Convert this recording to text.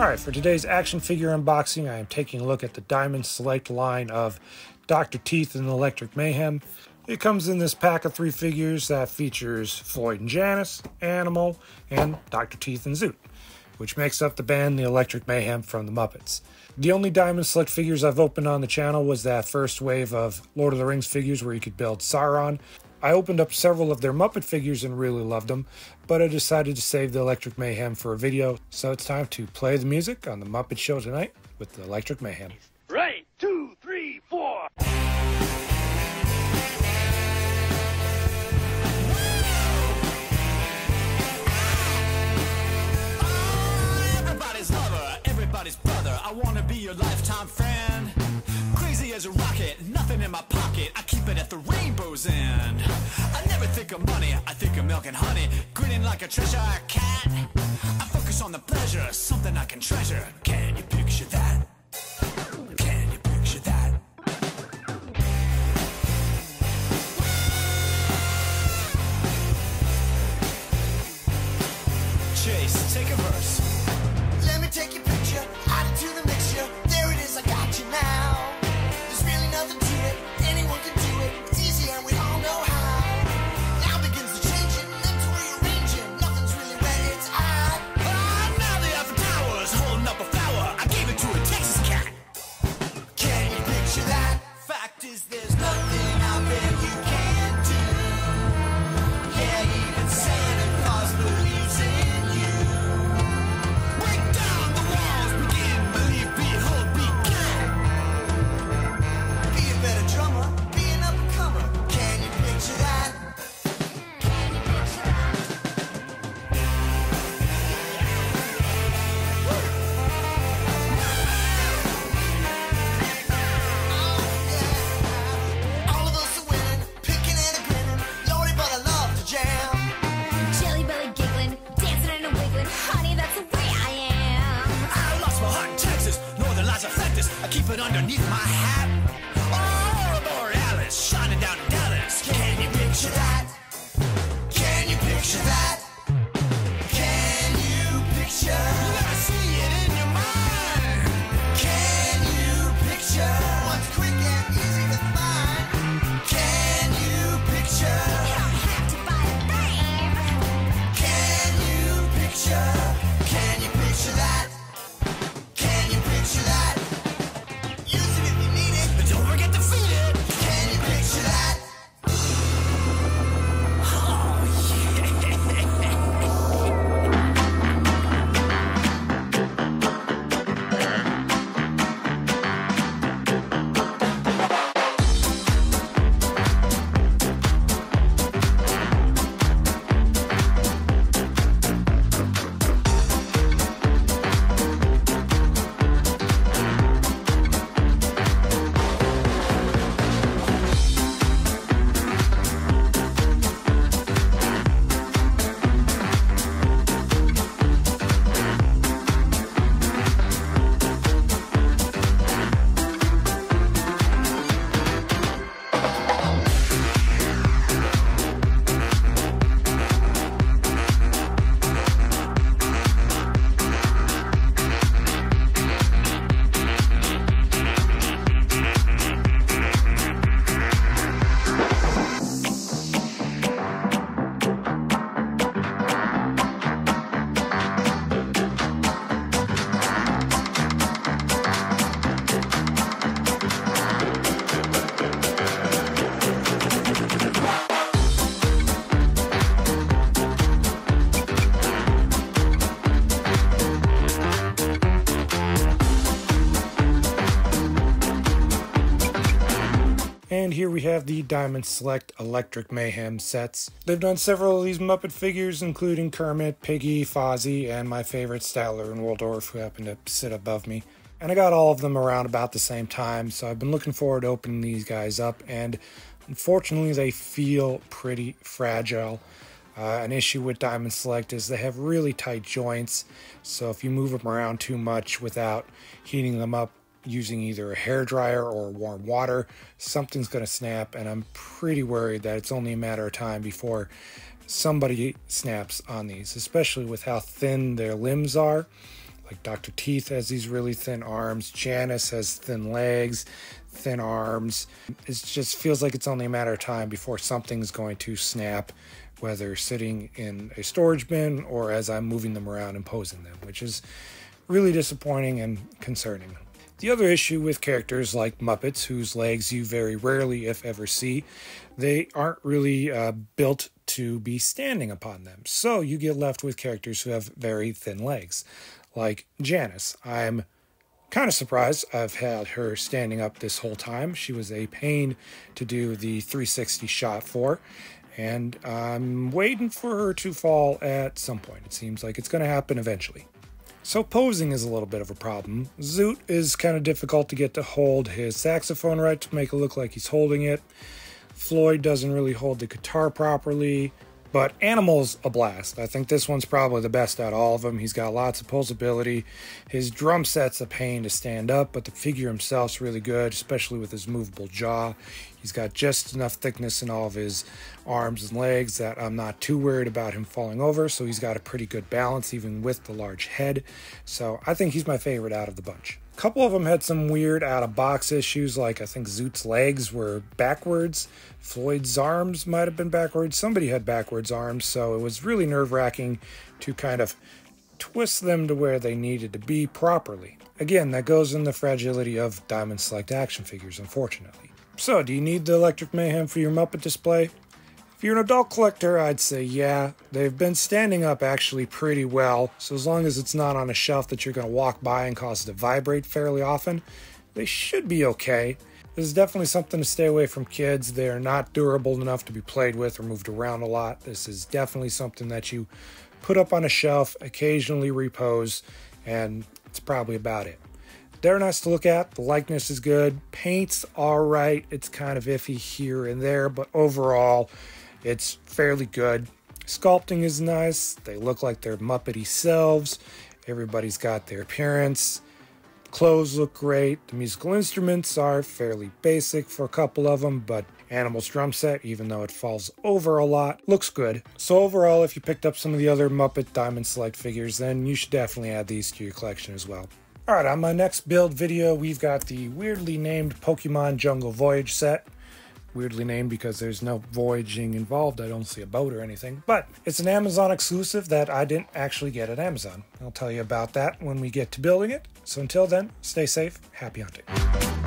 Alright, for today's action figure unboxing, I am taking a look at the Diamond Select line of Dr. Teeth and Electric Mayhem. It comes in this pack of 3 figures that features Floyd and Janice, Animal, and Dr. Teeth and Zoot, which makes up the band the Electric Mayhem from the Muppets. The only Diamond Select figures I've opened on the channel was that first wave of Lord of the Rings figures where you could build Sauron. I opened up several of their Muppet figures and really loved them, but I decided to save the Electric Mayhem for a video, so it's time to play the music on the Muppet Show tonight with the Electric Mayhem. Right, 2, 3, 4. Everybody's lover, everybody's brother. I wanna be your lifetime friend. Crazy as a rocket, nothing in my pocket. I keep it at the rainbow's end. I never think of money, I think of milk and honey. Grinning like a treasure cat. I focus on the pleasure, something I can treasure. Can you picture that? Can you picture that? Chase, take a verse. Let me take your picture, add it to the mixture. There it is, I got you now. There's really nothing to it, anyone can do it. It's easy and we all know how. Now begins the changing, then to rearranging. Nothing's really where it's at. Now the Eiffel Tower's holding up a flower. I gave it to a Texas cat. Can you picture that? Fact is, there's nothing out there you can't do. Yeah, even Santa Claus believes in you. Break down the walls, begin, believe, behold, be kind. Be a better drummer, be an up-and-comer. Can you picture that? All of us are winning, picking and a grinning. Lordy, but I love to jam. Jelly belly giggling, dancing and a wiggling. Honey, that's the way I am. I lost my heart in Texas, northern lights affect us. I keep it underneath my hat. Aurora Borealis, shining down in Dallas. Can you picture that? Can you picture that? Can you picture? You gotta see it in your mind. Can you picture? What's quick and easy to find? Can you picture? You don't have to buy a thing. Can you picture? Can you picture that? Can you picture that? Use it if you need it. But don't forget to feed it. Can you picture that? And here we have the Diamond Select Electric Mayhem sets. They've done several of these Muppet figures, including Kermit, Piggy, Fozzie, and my favorite Statler and Waldorf, who happen to sit above me. And I got all of them around about the same time, so I've been looking forward to opening these guys up, and unfortunately they feel pretty fragile. An issue with Diamond Select is they have really tight joints, so if you move them around too much without heating them up, using either a hairdryer or warm water, something's going to snap, and I'm pretty worried that it's only a matter of time before somebody snaps on these, especially with how thin their limbs are. Like Dr. Teeth has these really thin arms. Janice has thin legs, thin arms. It just feels like it's only a matter of time before something's going to snap, whether sitting in a storage bin or as I'm moving them around and posing them, which is really disappointing and concerning. The other issue with characters like Muppets, whose legs you very rarely, if ever, see, they aren't really built to be standing upon them. So you get left with characters who have very thin legs, like Janice. I'm kind of surprised I've had her standing up this whole time. She was a pain to do the 360 shot for, and I'm waiting for her to fall at some point. It seems like it's going to happen eventually. So posing is a little bit of a problem. Zoot is kind of difficult to get to hold his saxophone right to make it look like he's holding it. Floyd doesn't really hold the guitar properly, but Animal's a blast. I think this one's probably the best out of all of them. He's got lots of posability. His drum set's a pain to stand up, but the figure himself's really good, especially with his movable jaw. He's got just enough thickness in all of his arms and legs that I'm not too worried about him falling over, so he's got a pretty good balance even with the large head. So I think he's my favorite out of the bunch. A couple of them had some weird out-of-box issues, like I think Zoot's legs were backwards. Floyd's arms might have been backwards. Somebody had backwards arms, so it was really nerve-wracking to kind of twist them to where they needed to be properly. Again, that goes in the fragility of Diamond Select action figures, unfortunately. So, do you need the Electric Mayhem for your Muppet display? If you're an adult collector, I'd say yeah. They've been standing up actually pretty well, so as long as it's not on a shelf that you're going to walk by and cause it to vibrate fairly often, they should be okay. This is definitely something to stay away from kids. They're not durable enough to be played with or moved around a lot. This is definitely something that you put up on a shelf, occasionally repose, and it's probably about it. They're nice to look at. The likeness is good. Paint's alright. It's kind of iffy here and there, but overall, it's fairly good. Sculpting is nice. They look like they're Muppety selves. Everybody's got their appearance. Clothes look great. The musical instruments are fairly basic for a couple of them, but Animal's drum set, even though it falls over a lot, looks good. So overall, if you picked up some of the other Muppet Diamond Select figures, then you should definitely add these to your collection as well. Alright, on my next build video, we've got the weirdly named Pokemon Jungle Voyage set. Weirdly named because there's no voyaging involved. I don't see a boat or anything. But it's an Amazon exclusive that I didn't actually get at Amazon. I'll tell you about that when we get to building it. So until then, stay safe, happy hunting.